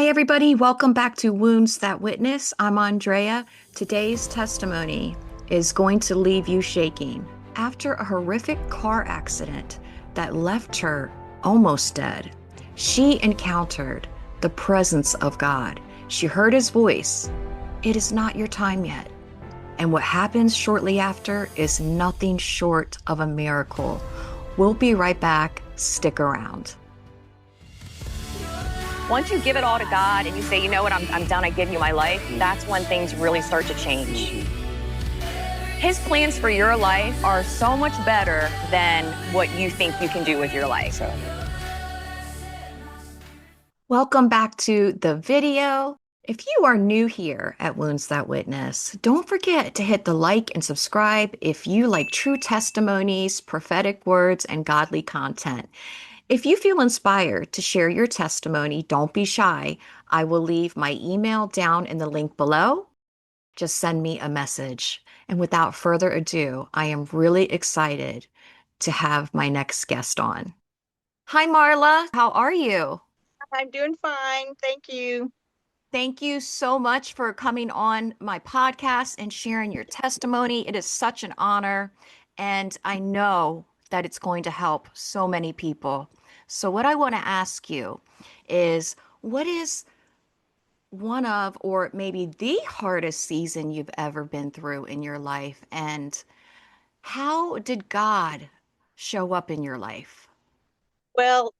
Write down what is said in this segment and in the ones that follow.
everybody. Welcome back to Wounds That Witness. I'm Andrea. Today's testimony is going to leave you shaking. After a horrific car accident that left her almost dead, she encountered the presence of God. She heard his voice. It is not your time yet. And what happens shortly after is nothing short of a miracle. We'll be right back. Stick around. Once you give it all to God and you say, you know what, I'm done, I give you my life, that's when things really start to change. His plans for your life are so much better than what you think you can do with your life. Welcome back to the video. If you are new here at Wounds That Witness, don't forget to hit the like and subscribe if you like true testimonies, prophetic words, and godly content. If you feel inspired to share your testimony, don't be shy. I will leave my email down in the link below. Just send me a message. And without further ado, I am really excited to have my next guest on. Hi, Marla. How are you? I'm doing fine. Thank you. Thank you so much for coming on my podcast and sharing your testimony. It is such an honor, and I know that it's going to help so many people. So what I want to ask you is, what is one of, or maybe the hardest season you've ever been through in your life, and how did God show up in your life? Well,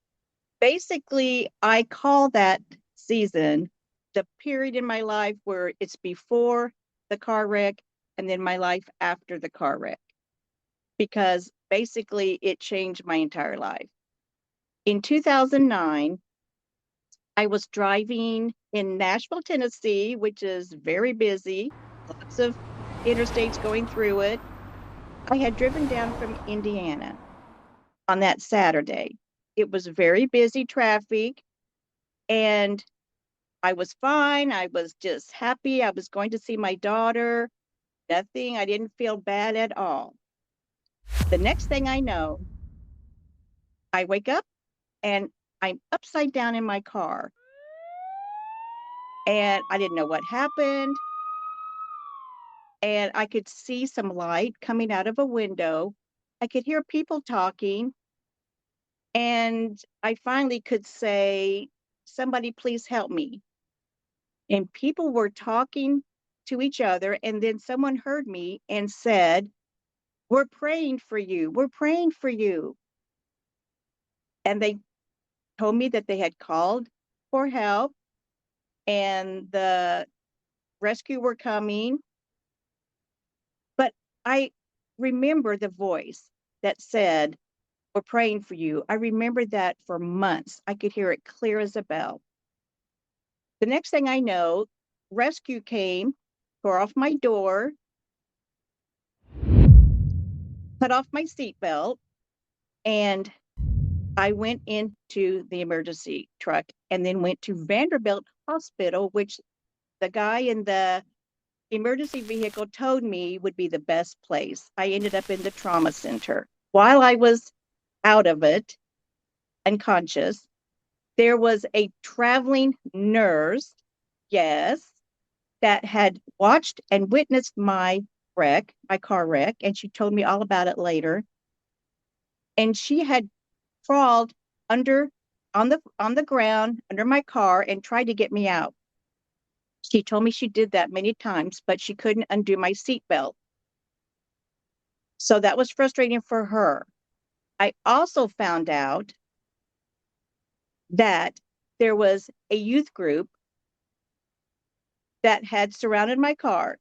basically, I call that season the period in my life where it's before the car wreck and then my life after the car wreck, because basically it changed my entire life. In 2009, I was driving in Nashville, Tennessee, which is very busy, lots of interstates going through it. I had driven down from Indiana on that Saturday. It was very busy traffic, and I was fine. I was just happy. I was going to see my daughter. Nothing. I didn't feel bad at all. The next thing I know, I wake up and I'm upside down in my car. And I didn't know what happened. And I could see some light coming out of a window. I could hear people talking. And I finally could say, "Somebody please help me." And people were talking to each other. And then someone heard me and said, "We're praying for you. We're praying for you." And they told me that they had called for help and the rescue were coming. But I remember the voice that said, "We're praying for you." I remember that for months. I could hear it clear as a bell. The next thing I know, rescue came, tore off my door, cut off my seatbelt, and I went into the emergency truck and then went to Vanderbilt Hospital, which the guy in the emergency vehicle told me would be the best place. I ended up in the trauma center. While I was out of it, unconscious, there was a traveling nurse, yes, that had watched and witnessed my wreck, my car wreck, and she told me all about it later. And she had crawled under on the ground under my car and tried to get me out. She told me she did that many times, but she couldn't undo my seatbelt. So that was frustrating for her. I also found out that there was a youth group that had surrounded my car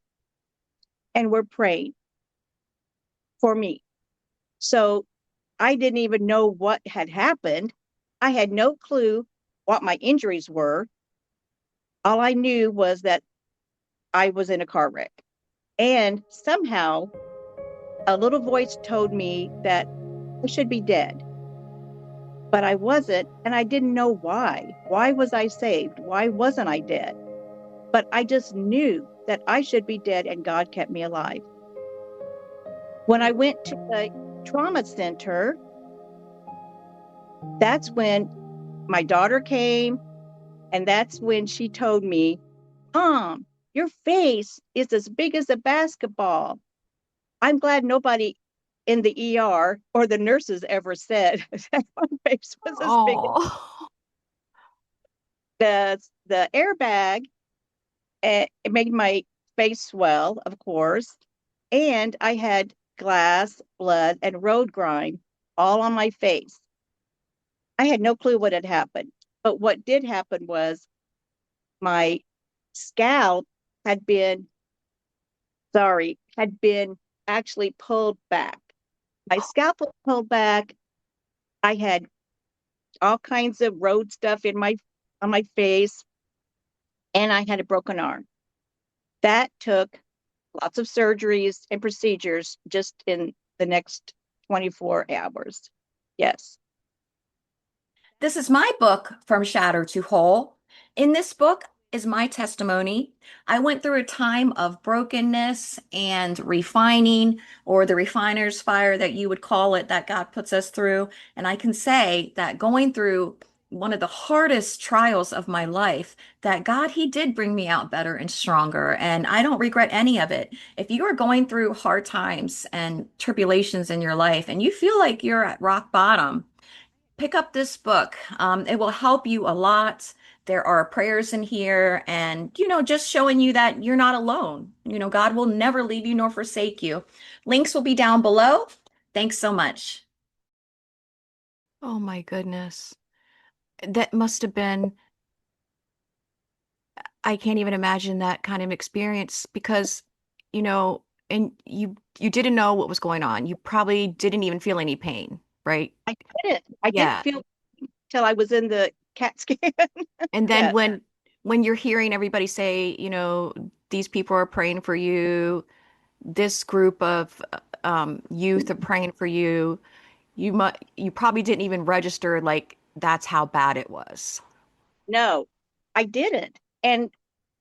and were praying for me. So I didn't even know what had happened. I had no clue what my injuries were. All I knew was that I was in a car wreck. And somehow a little voice told me that I should be dead. But I wasn't, and I didn't know why. Why was I saved? Why wasn't I dead? But I just knew that I should be dead, and God kept me alive. When I went to the trauma center, that's when my daughter came, And that's when she told me, your face is as big as a basketball. I'm glad nobody in the ER or the nurses ever said that my face was as big as Oh. the airbag. It made my face swell, of course. And I had glass, blood, and road grime all on my face. I had no clue what had happened. But what did happen was my scalp had been, had been actually pulled back. My scalp was pulled back. I had all kinds of road stuff in my on my face, and I had a broken arm. That took lots of surgeries and procedures just in the next 24 hours. Yes. This is my book, From Shattered to Whole. In this book is my testimony. I went through a time of brokenness and refining, or the refiner's fire that you would call it, that God puts us through. And I can say that going through one of the hardest trials of my life, that God, He did bring me out better and stronger. And I don't regret any of it. If you are going through hard times and tribulations in your life and you feel like you're at rock bottom, pick up this book. It will help you a lot. There are prayers in here, and just showing you that you're not alone. God will never leave you nor forsake you. Links will be down below. Thanks so much. Oh my goodness. That must have been, I can't even imagine that kind of experience because, you know, and you didn't know what was going on. You probably didn't even feel any pain, right? I didn't Yeah. feel till I was in the CAT scan. And then Yes. when you're hearing everybody say, these people are praying for you, this group of youth are praying for you, you probably didn't even register like that's how bad it was. No, I didn't. And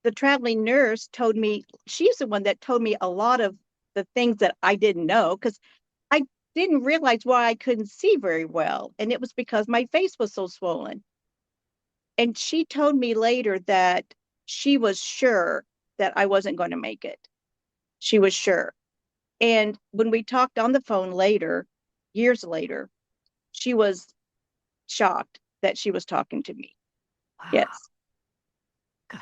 the traveling nurse told me, she's the one that told me a lot of the things that I didn't know because I didn't realize why I couldn't see very well. And it was because my face was so swollen. And she told me later that she was sure that I wasn't going to make it. She was sure. And when we talked on the phone later, years later, she was shocked that she was talking to me. Wow. Yes. God,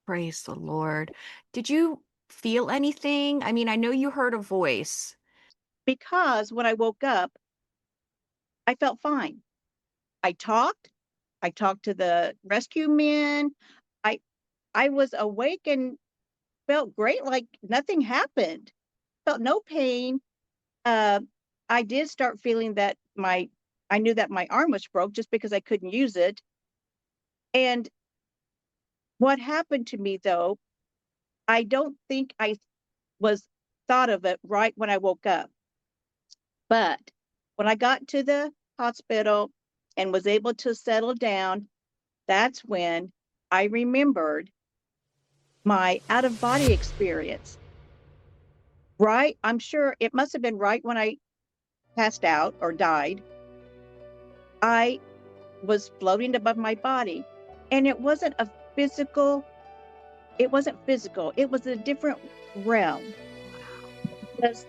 praise the Lord. Did you feel anything? I mean, I know you heard a voice. Because when I woke up, I felt fine. I talked. I talked to the rescue men. I I was awake and felt great, like nothing happened. Felt no pain. Uh, I did start feeling that I knew that my arm was broke just because I couldn't use it. And what happened to me though, I don't think I was thought of it right when I woke up. But when I got to the hospital and was able to settle down, that's when I remembered my out of body experience. Right? I'm sure it must have been right when I passed out or died. I was floating above my body, and it wasn't a physical, it wasn't physical. It was a different realm. It was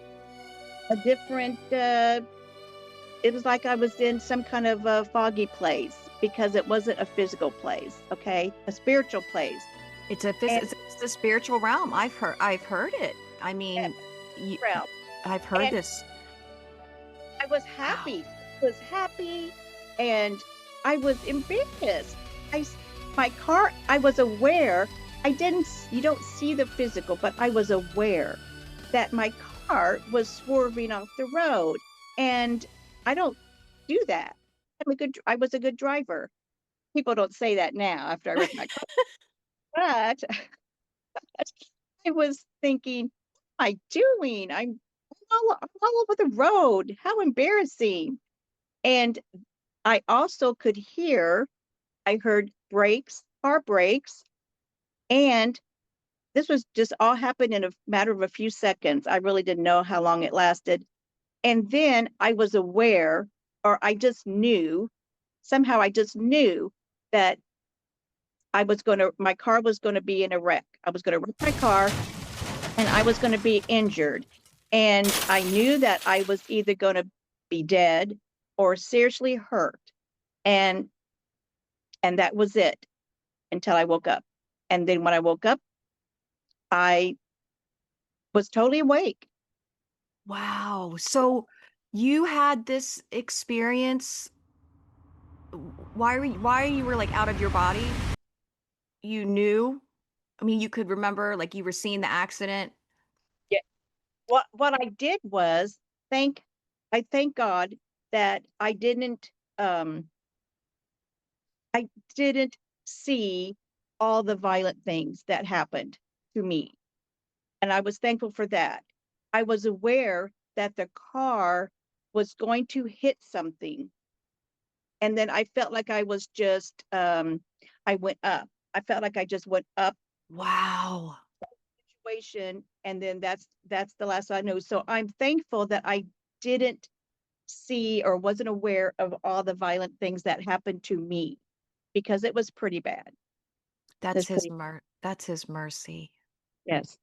a different, it was like I was in some kind of a foggy place because it wasn't a physical place, okay? A spiritual place. And It's a spiritual realm. I've heard it. I yeah, mean, y realm. I've heard And this. I was Wow. happy. I was happy and I was embarrassed. I, my car, I was aware. You don't see the physical, but I was aware that my car was swerving off the road. And I don't do that. I was a good driver. People don't say that now after I wrecked my car. But I was thinking, what am I doing? I'm all over the road. How embarrassing. And I also could hear, I heard brakes, car brakes, and this was just all happened in a matter of a few seconds. I really didn't know how long it lasted. And then I was aware, or I just knew, somehow I just knew that my car was going to be in a wreck. I was going to wreck my car and I was going to be injured. And I knew that I was either going to be dead or seriously hurt. And that was it until I woke up. And then when I woke up, I was totally awake. Wow. So you had this experience why you were like out of your body? You knew? I mean, you could remember like you were seeing the accident. Yeah. What I did was I thank God that um I didn't see all the violent things that happened to me. And I was thankful for that. I was aware that the car was going to hit something. And then I felt like I was just I went up. I felt like I just went up Wow. situation, and then that's the last I knew. So I'm thankful that I didn't see or wasn't aware of all the violent things that happened to me because it was pretty bad. It's pretty That's his mercy. Yes,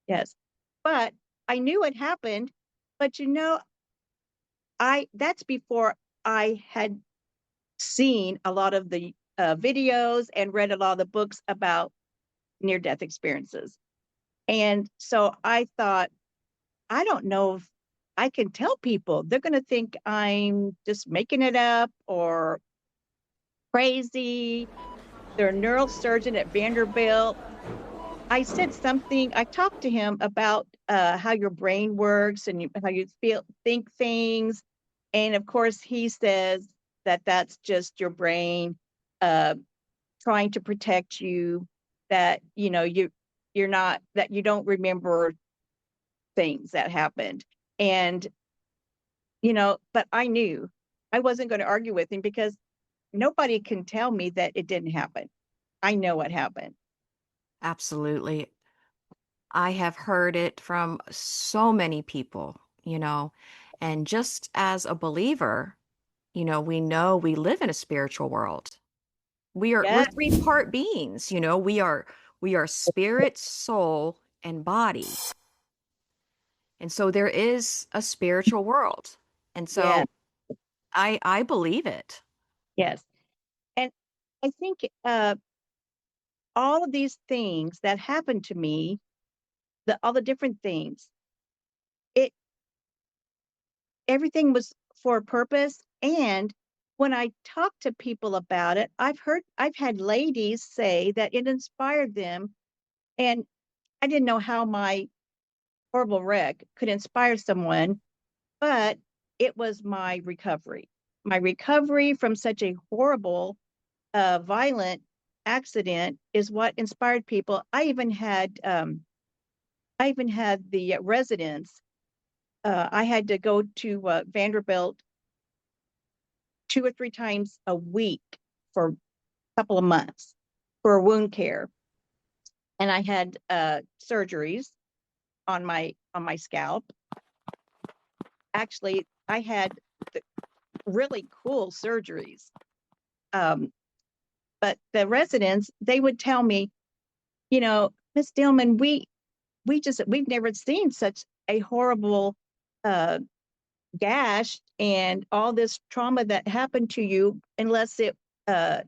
yes. But I knew it happened, but I that's before I had seen a lot of the videos and read a lot of the books about near death experiences. And so I thought, I don't know if I can tell people. They're going to think I'm just making it up or crazy. They're a neurosurgeon at Vanderbilt. I said something, I talked to him about how your brain works and how you think things. And of course, he says that that's just your brain uh, trying to protect you, that, you're not, that you don't remember things that happened. And, but I knew I wasn't going to argue with him because nobody can tell me that it didn't happen. I know what happened. Absolutely. I have heard it from so many people, and just as a believer, we know we live in a spiritual world. We're Yes, three-part beings, we are spirit, soul, and body. And so there is a spiritual world. And yes, so I believe it. yes. And I think all of these things that happened to me, all the different things, it everything was for a purpose. And when I talk to people about it, I've had ladies say that it inspired them. And I didn't know how my horrible wreck could inspire someone, but it was my recovery. My recovery from such a horrible, violent accident is what inspired people. I even had the residents. I had to go to Vanderbilt 2 or 3 times a week for a couple of months for wound care, and I had surgeries on my scalp. Actually, I had the really cool surgeries. Um, but the residents, they would tell me, Miss Dillman, we've never seen such a horrible uh, gash and all this trauma that happened to you, unless it uh,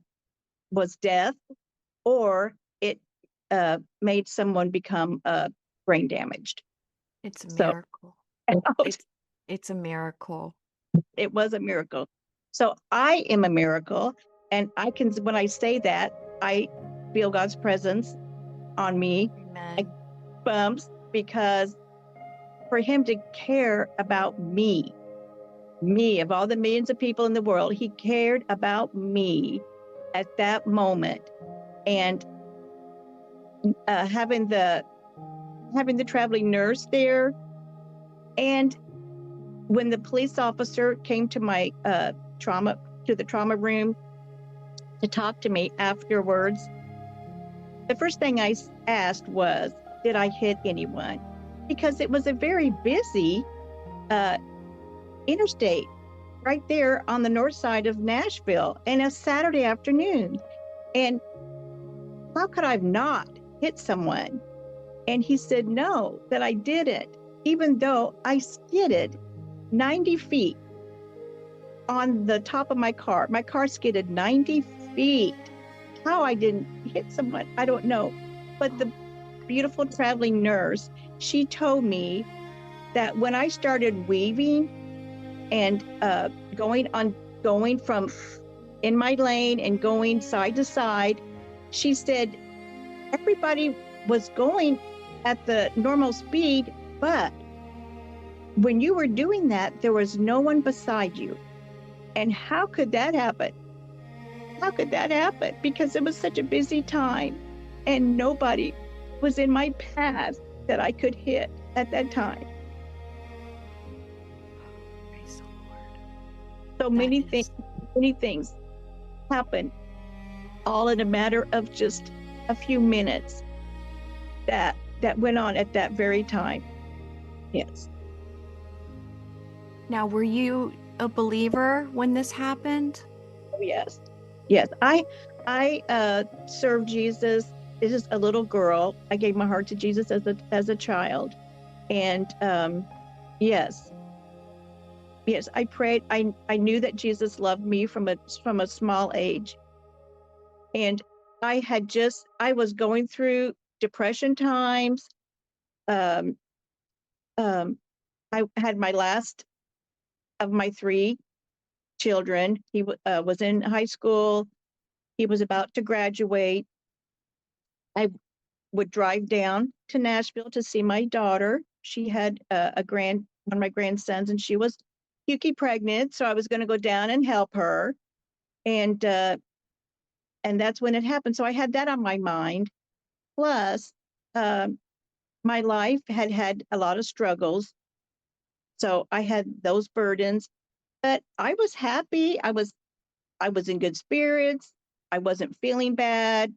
was death or it made someone become brain damaged. It's a So miracle. It's a miracle. it was a miracle. So I am a miracle. And when I say that, I feel God's presence on me. I Amen. bumps because for him to care about me of all the millions of people in the world, he cared about me at that moment. And having the traveling nurse there, and when the police officer came to my the trauma room to talk to me afterwards, the first thing I asked was, did I hit anyone? Because it was a very busy uh, interstate right there on the north side of Nashville, and a Saturday afternoon. And how could I have not hit someone? And he said, no, that I didn't, even though I skidded 90 feet on the top of my car. My car skidded 90 feet. How I didn't hit someone, I don't know. But the beautiful traveling nurse, she told me that when I started weaving and going from in my lane and going side to side, she said everybody was going at the normal speed, but when you were doing that, there was no one beside you. And how could that happen? How could that happen? Because it was such a busy time and nobody was in my path that I could hit at that time. Praise the Lord. So many things happened all in a matter of just a few minutes that went on at that very time. Yes. Now, were you a believer when this happened? Oh, yes. Yes. I served Jesus as a little girl. I gave my heart to Jesus as a child. And yes. Yes, I prayed. I knew that Jesus loved me from a small age. And I was going through depression times. Um, um, I had my last of my 3 children. He was in high school. He was about to graduate. I would drive down to Nashville to see my daughter. She had one of my grandsons, and she was Yuki pregnant. So I was going to go down and help her. And that's when it happened. So I had that on my mind. Plus, my life had a lot of struggles. So I had those burdens, but I was happy. I was in good spirits. I wasn't feeling bad.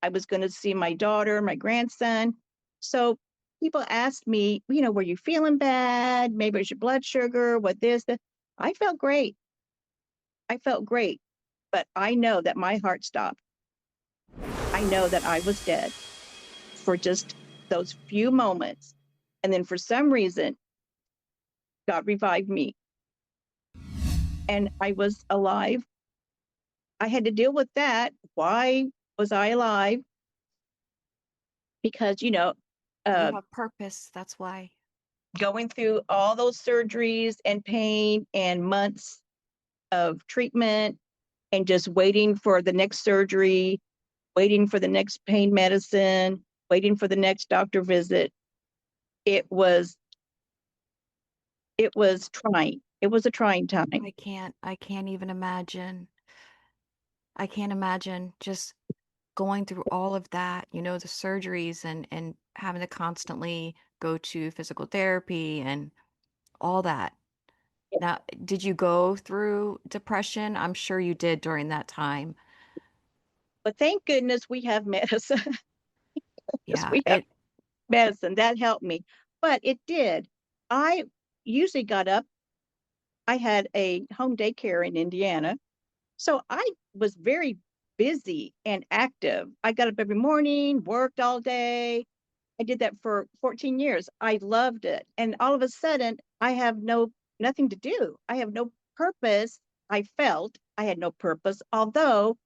I was going to see my daughter, my grandson. So people asked me, were you feeling bad? Maybe it was your blood sugar, what this, that. I felt great. I felt great, but I know that my heart stopped. I know that I was dead for just those few moments. And then for some reason, God revived me and I was alive. I had to deal with that. Why was I alive? Because, You uh, have purpose, that's why. going through all those surgeries and pain and months of treatment and just waiting for the next surgery, waiting for the next pain medicine, waiting for the next doctor visit. It was trying. It was a trying time. I can't even imagine. I can't imagine just going through all of that, the surgeries and having to constantly go to physical therapy and all that. Now, did you go through depression? I'm sure you did during that time. But thank goodness we have medicine. Yeah, We have medicine that helped me. But it did. I usually got up. I had a home daycare in Indiana. So I was very busy and active. I got up every morning, worked all day. I did that for 14 years. I loved it. And all of a sudden, I have nothing to do. I have no purpose. I felt I had no purpose, although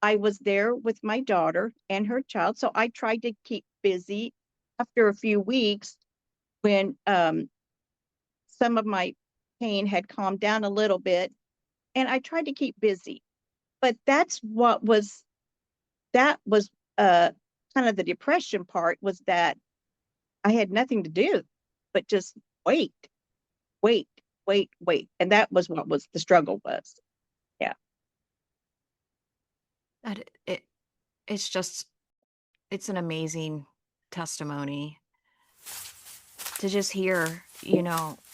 I was there with my daughter and her child. So I tried to keep busy. After a few weeks, when some of my pain had calmed down a little bit, and I tried to keep busy. But that was kind of the depression part, was that I had nothing to do but just wait, wait, wait. And that was what was the struggle was. Yeah. that it's just it's an amazing testimony to just hear,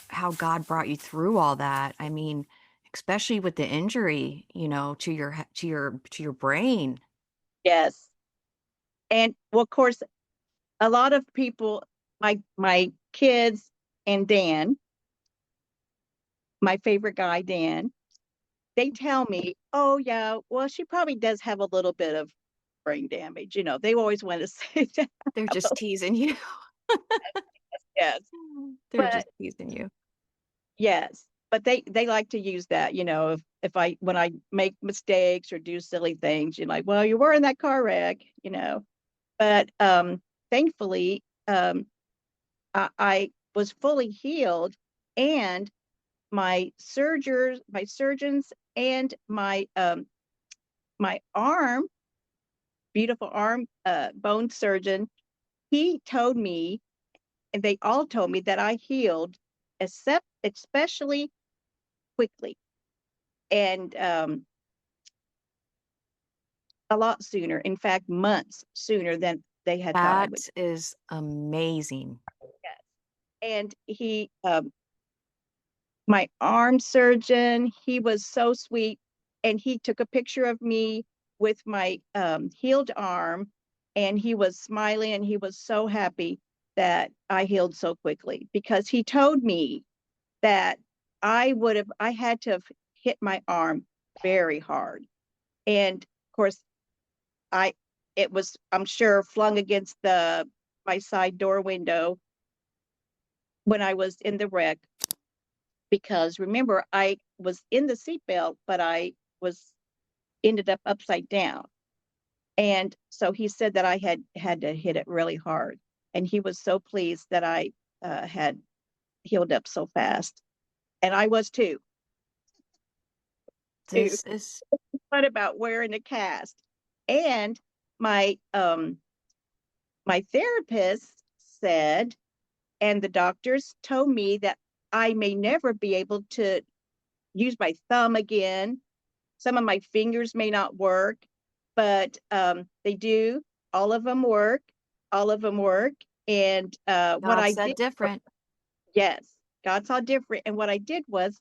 how God brought you through all that. I mean, especially with the injury, to your brain. Yes. And well, of course, a lot of people, my kids and Dan, my favorite guy, Dan, they tell me, oh yeah, well, she probably does have a little bit of brain damage. They always want to say that. They're just teasing you. Yes, They're but just teasing you. yes, but they like to use that. If I when I make mistakes or do silly things, you're like, well, you were in that car wreck. But thankfully, I was fully healed, and my surgeons, and my arm, beautiful arm, bone surgeon, he told me, and they all told me that I healed, except especially quickly, and a lot sooner. In fact, months sooner than they had thought I would. That is amazing. Yes. And my arm surgeon, he was so sweet, and he took a picture of me with my healed arm, and he was smiling, and he was so happy that I healed so quickly, because he told me that I had to have hit my arm very hard. And of course, I it was, I'm sure, flung against the my side door window when I was in the wreck, because remember, I was in the seatbelt, but I was ended up upside down. And so he said that I had to hit it really hard. And he was so pleased that I had healed up so fast. And I was too. This is What about wearing a cast? And my my therapist said, and the doctors told me, that I may never be able to use my thumb again. Some of my fingers may not work, but they do. All of them work. All of them work. And what God I said did, different. yes, God saw different. And what I did was,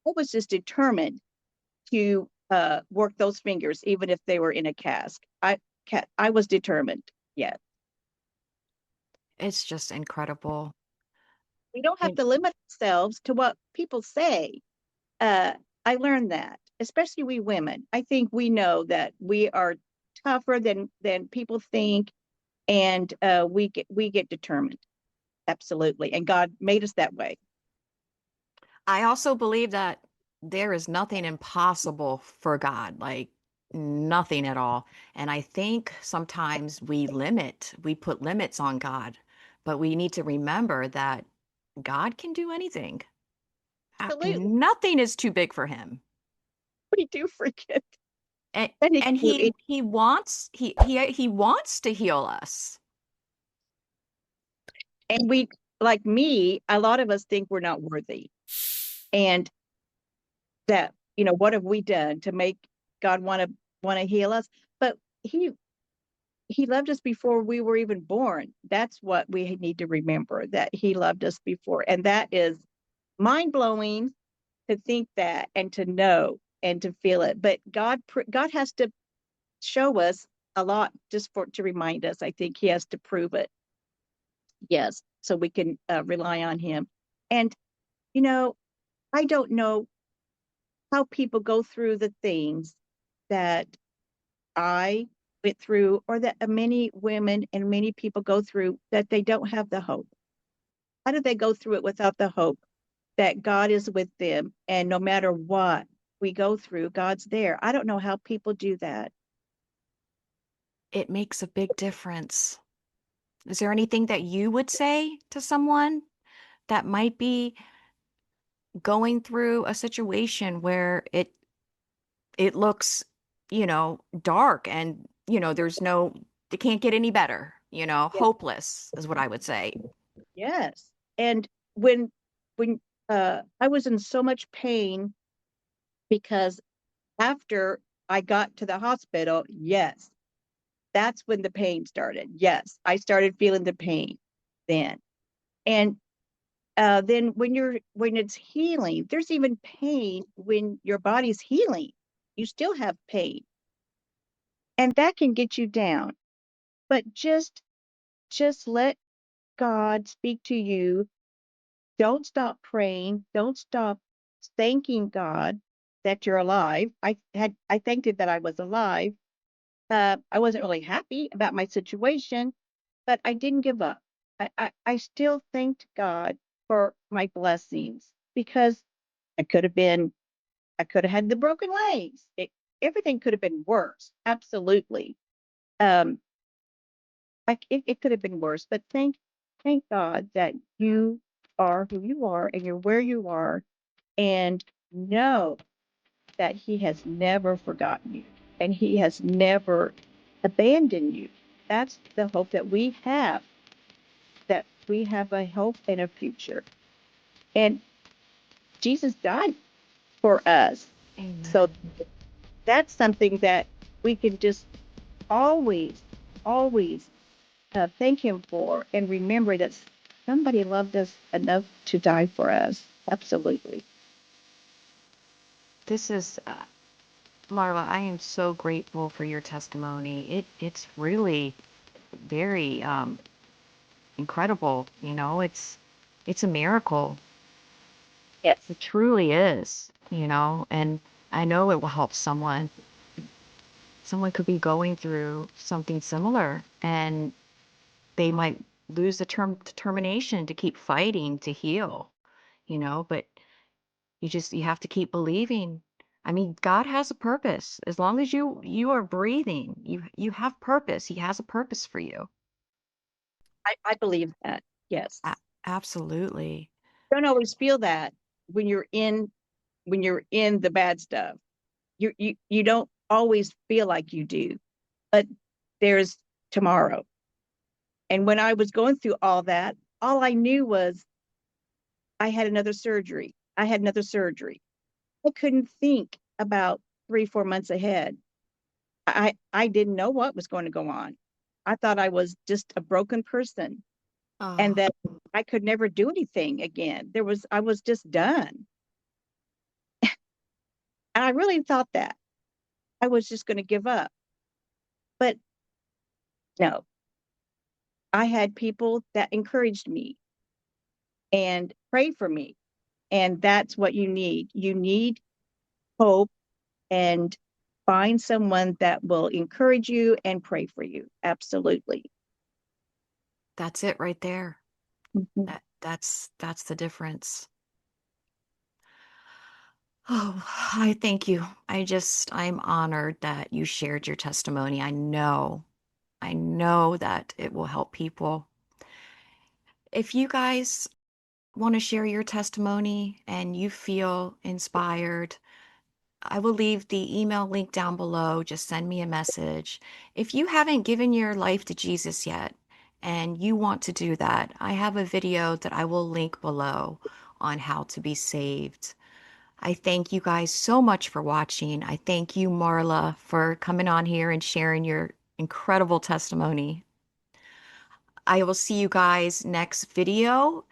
I was just determined to work those fingers, even if they were in a cast. I was determined. Yes, It's just incredible. we don't have And to limit ourselves to what people say. Uh, I learned that, especially we women. I think we know that we are tougher than people think, and we get determined. Absolutely, and God made us that way. I also believe that there is nothing impossible for God, like nothing at all. And I think sometimes we put limits on God, but we need to remember that God can do anything. Absolutely, Nothing is too big for him. we do forget And that He and can do it. he wants to heal us. And we, like me, a lot of us think we're not worthy, and that, what have we done to make God want to heal us? But He loved us before we were even born. That's what we need to remember, that He loved us before. And that is mind blowing to think that, and to know, and to feel it. But God has to show us a lot, just to remind us. I think He has to prove it. Yes. So we can rely on Him. And, you know, I don't know how people go through the things that I went through, or that many women and many people go through, that they don't have the hope. How do they go through it without the hope that God is with them, and no matter what we go through, God's there? I don't know how people do that. It makes a big difference. Is there anything that you would say to someone that might be going through a situation where it looks, dark, and there's no it can't get any better, Yeah. hopeless is what I would say. Yes. And when I was in so much pain, because after I got to the hospital, yes, that's when the pain started. Yes, I started feeling the pain then. And then when it's healing, there's even pain when your body's healing. You still have pain, and that can get you down. But just let God speak to you. Don't stop praying. Don't stop thanking God that you're alive. I thanked Him that I was alive. I wasn't really happy about my situation, but I didn't give up. I still thanked God for my blessings because I could have been, I could have had the broken legs. Everything could have been worse. Absolutely. Um, it could have been worse, but thank God that you are who you are and you're where you are, and know that He has never forgotten you and He has never abandoned you. That's the hope that we have a hope and a future. And Jesus died for us. So Amen. that's something that we can just always, always thank Him for, and remember that somebody loved us enough to die for us. Absolutely. This is, Marla, I am so grateful for your testimony. It's really very incredible. It's a miracle. Yes. It truly is, and I know it will help someone. Someone could be going through something similar and they might lose the determination to keep fighting to heal, but you have to keep believing. I mean, God has a purpose. As long as you are breathing, you have purpose. He has a purpose for you. I believe that. Yes. A- Absolutely. Don't always feel that when you're in the bad stuff. You don't always feel like you do, but there's tomorrow. And when I was going through all that, all I knew was I had another surgery. I had another surgery. I couldn't think about 3, 4 months ahead. I didn't know what was going to go on. I thought I was just a broken person and Oh, that I could never do anything again. I was just done. And I really thought that I was just going to give up. But no, I had people that encouraged me and prayed for me. And that's what you need. You need hope, and find someone that will encourage you and pray for you. Absolutely. that's it right there. Mhm. That's the difference. Oh, I thank you. I'm honored that you shared your testimony. I know that it will help people. If you guys want to share your testimony and you feel inspired, I will leave the email link down below. Just send me a message. If you haven't given your life to Jesus yet and you want to do that, I have a video that I will link below on how to be saved. I thank you guys so much for watching. I thank you, Marla, for coming on here and sharing your incredible testimony. I will see you guys next video.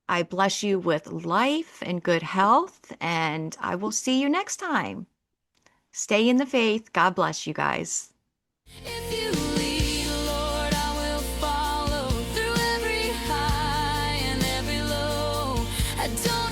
I bless you with life and good health, and I will see you next time. Stay in the faith. God bless you guys. If you lead, Lord, I will follow through every high and every low. I don't